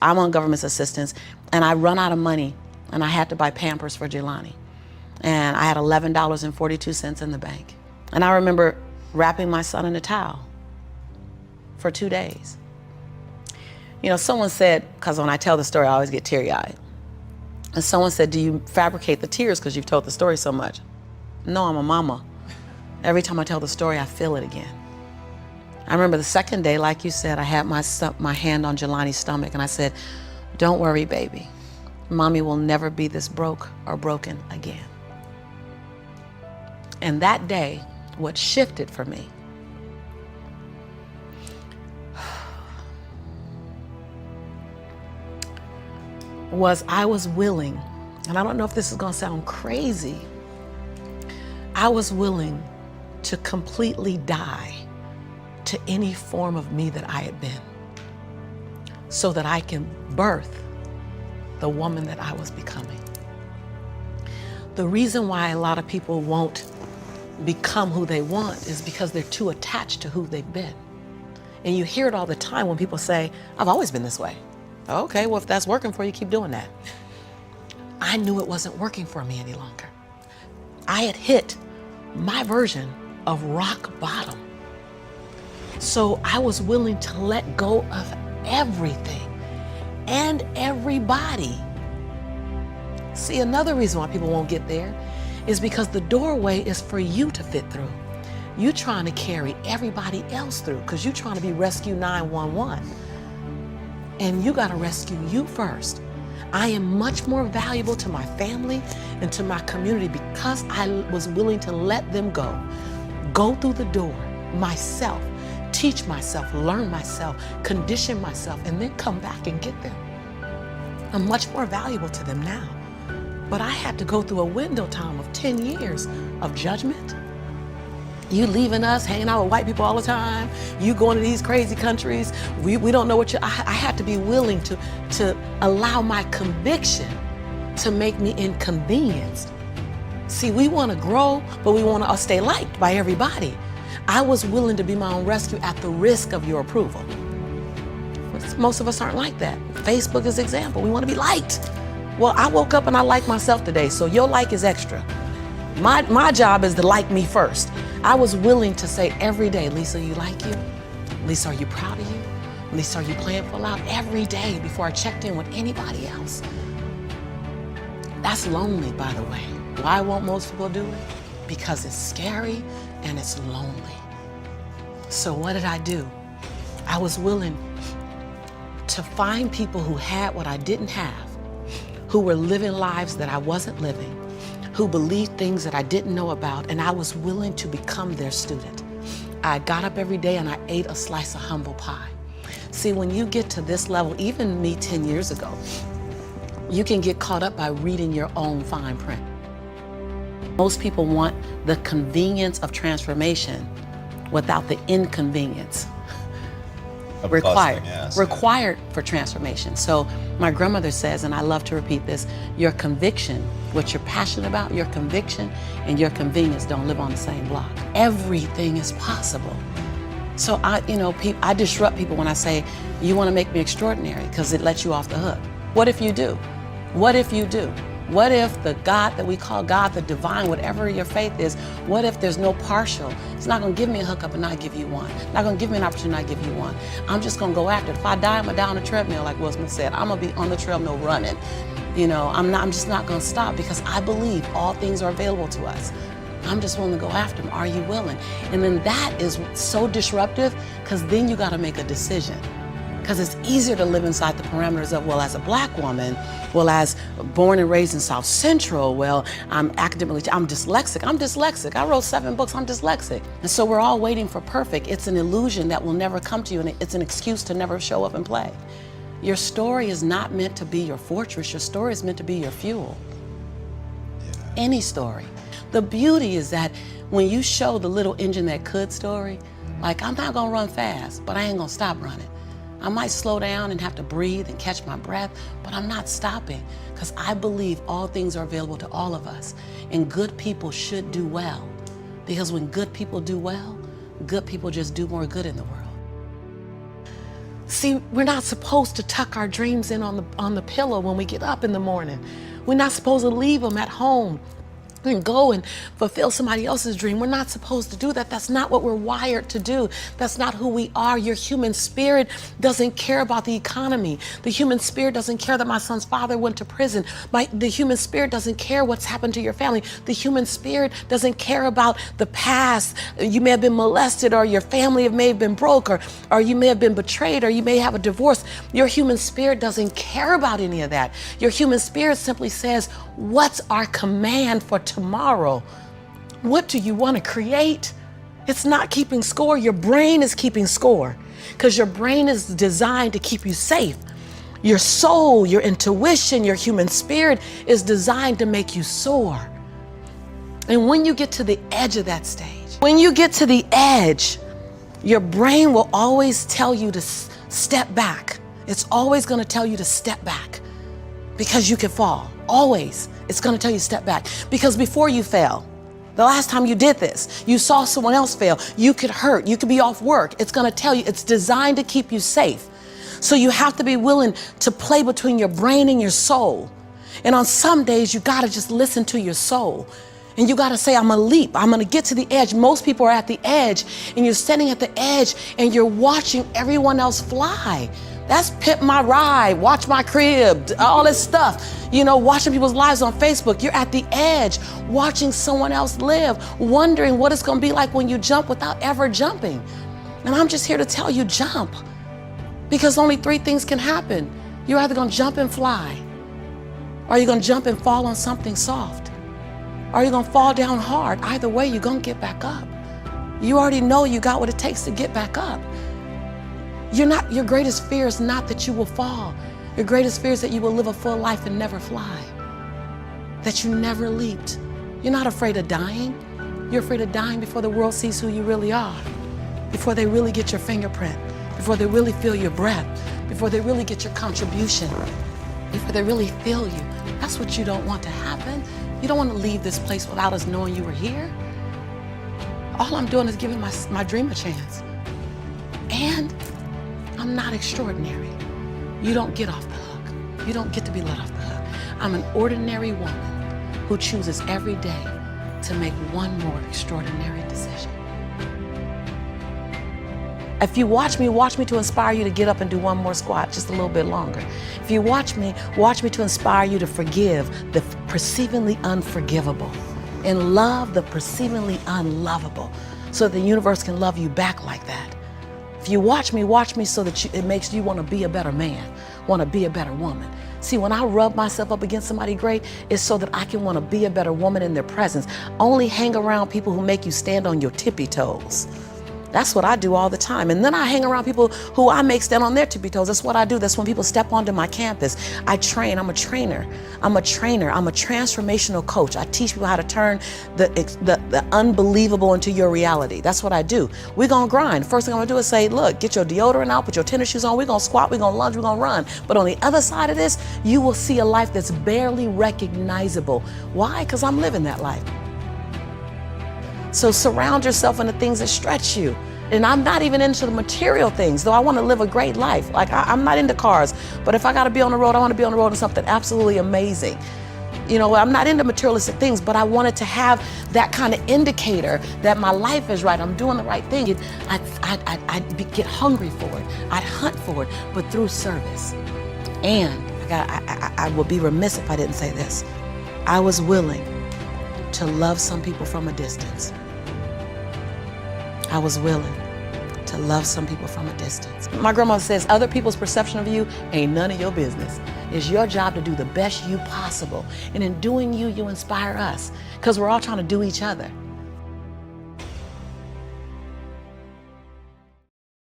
I'm on government assistance, and I run out of money, and I had to buy Pampers for Jelani. And I had $11.42 in the bank. And I remember wrapping my son in a towel for 2 days. You know, someone said, because when I tell the story, I always get teary-eyed. And someone said, do you fabricate the tears because you've told the story so much? No, I'm a mama. Every time I tell the story, I feel it again. I remember the second day, like you said, I had my hand on Jelani's stomach, and I said, don't worry, baby. Mommy will never be this broke or broken again. And that day, what shifted for me was I was willing, and I don't know if this is gonna sound crazy, I was willing to completely die to any form of me that I had been, so that I can birth the woman that I was becoming. The reason why a lot of people won't become who they want is because they're too attached to who they've been. And you hear it all the time when people say, I've always been this way. Okay, well, if that's working for you, keep doing that. I knew it wasn't working for me any longer. I had hit my version of rock bottom. So I was willing to let go of everything and everybody. See, another reason why people won't get there is because the doorway is for you to fit through. You're trying to carry everybody else through because you're trying to be Rescue 911. And you gotta rescue you first. I am much more valuable to my family and to my community because I was willing to let them go through the door myself, teach myself, learn myself, condition myself, and then come back and get them. I'm much more valuable to them now. But I had to go through a window time of 10 years of judgment. You leaving us, hanging out with white people all the time. You going to these crazy countries. We don't know what I had to be willing to allow my conviction to make me inconvenienced. See, we want to grow, but we want to stay liked by everybody. I was willing to be my own rescue at the risk of your approval. Most of us aren't like that. Facebook is an example. We want to be liked. Well, I woke up and I like myself today, so your like is extra. My job is to like me first. I was willing to say every day, Lisa, you like you? Lisa, are you proud of you? Lisa, are you playing full out? Every day before I checked in with anybody else. That's lonely, by the way. Why won't most people do it? Because it's scary and it's lonely. So what did I do? I was willing to find people who had what I didn't have, who were living lives that I wasn't living, who believed things that I didn't know about, and I was willing to become their student. I got up every day and I ate a slice of humble pie. See, when you get to this level, even me 10 years ago, you can get caught up by reading your own fine print. Most people want the convenience of transformation without the inconvenience required for transformation. So my grandmother says, and I love to repeat this, your conviction, what you're passionate about, your conviction and your convenience don't live on the same block. Everything is possible. So I disrupt people when I say, you want to make me extraordinary, because it lets you off the hook. What if you do? What if you do? What if the God that we call God, the divine, whatever your faith is, what if there's no partial? It's not going to give me a hookup and not give you one. Not going to give me an opportunity and not give you one. I'm just going to go after it. If I die, I'm going to die on a treadmill, like Will Smith said. I'm going to be on the treadmill running. I'm just not going to stop, because I believe all things are available to us. I'm just willing to go after them. Are you willing? And then that is so disruptive, because then you got to make a decision. Because it's easier to live inside the parameters of, well, as a black woman, well, as born and raised in South Central, well, I'm dyslexic. I wrote 7 books, I'm dyslexic. And so we're all waiting for perfect. It's an illusion that will never come to you, and it's an excuse to never show up and play. Your story is not meant to be your fortress. Your story is meant to be your fuel. Yeah. Any story. The beauty is that when you show the little engine that could story, like, I'm not gonna run fast, but I ain't gonna stop running. I might slow down and have to breathe and catch my breath, but I'm not stopping, because I believe all things are available to all of us, and good people should do well, because when good people do well, good people just do more good in the world. See, we're not supposed to tuck our dreams in on the pillow when we get up in the morning. We're not supposed to leave them at home and go and fulfill somebody else's dream. We're not supposed to do that. That's not what we're wired to do. That's not who we are. Your human spirit doesn't care about the economy. The human spirit doesn't care that my son's father went to prison. The human spirit doesn't care what's happened to your family. The human spirit doesn't care about the past. You may have been molested, or your family may have been broke, or you may have been betrayed, or you may have a divorce. Your human spirit doesn't care about any of that. Your human spirit simply says, what's our command for tomorrow? What do you want to create? It's not keeping score. Your brain is keeping score, because your brain is designed to keep you safe. Your soul, your intuition, your human spirit is designed to make you soar. And when you get to the edge of that stage, when you get to the edge, your brain will always tell you to step back. It's always going to tell you to step back, because you can fall. Always. It's going to tell you to step back. Because before you fell, the last time you did this, you saw someone else fail. You could hurt. You could be off work. It's going to tell you. It's designed to keep you safe. So you have to be willing to play between your brain and your soul. And on some days, you got to just listen to your soul. And you got to say, I'm going to leap. I'm going to get to the edge. Most people are at the edge, and you're standing at the edge and you're watching everyone else fly. That's Pimp My Ride, Watch My Crib, all this stuff. You know, watching people's lives on Facebook. You're at the edge, watching someone else live, wondering what it's going to be like when you jump without ever jumping. And I'm just here to tell you, jump. Because only three things can happen. You're either going to jump and fly, or you're going to jump and fall on something soft, or you're going to fall down hard. Either way, you're going to get back up. You already know you got what it takes to get back up. Your greatest fear is not that you will fall. Your greatest fear is that you will live a full life and never fly, that you never leaped. You're not afraid of dying. You're afraid of dying before the world sees who you really are, before they really get your fingerprint, before they really feel your breath, before they really get your contribution, before they really feel you. That's what you don't want to happen. You don't want to leave this place without us knowing you were here. All I'm doing is giving my dream a chance. And I'm not extraordinary. You don't get off the hook. You don't get to be let off the hook. I'm an ordinary woman who chooses every day to make one more extraordinary decision. If you watch me to inspire you to get up and do one more squat just a little bit longer. If you watch me to inspire you to forgive the perceivingly unforgivable and love the perceivingly unlovable, so that the universe can love you back like that. If you watch me so that it makes you want to be a better man, want to be a better woman. See, when I rub myself up against somebody great, it's so that I can want to be a better woman in their presence. Only hang around people who make you stand on your tippy toes. That's what I do all the time. And then I hang around people who I make stand on their tippy toes. That's what I do. That's when people step onto my campus. I train. I'm a trainer. I'm a transformational coach. I teach people how to turn the unbelievable into your reality. That's what I do. We're going to grind. First thing I'm going to do is say, look, get your deodorant out, put your tennis shoes on. We're going to squat, we're going to lunge, we're going to run. But on the other side of this, you will see a life that's barely recognizable. Why? Because I'm living that life. So surround yourself in the things that stretch you. And I'm not even into the material things, though I want to live a great life. Like I'm not into cars, but if I got to be on the road, I want to be on the road in something absolutely amazing. You know, I'm not into materialistic things, but I wanted to have that kind of indicator that my life is right. I'm doing the right thing. I'd get hungry for it. I'd hunt for it, but through service. And I would be remiss if I didn't say this. I was willing to love some people from a distance. I was willing to love some people from a distance. My grandma says, other people's perception of you ain't none of your business. It's your job to do the best you possible. And in doing you, you inspire us, because we're all trying to do each other.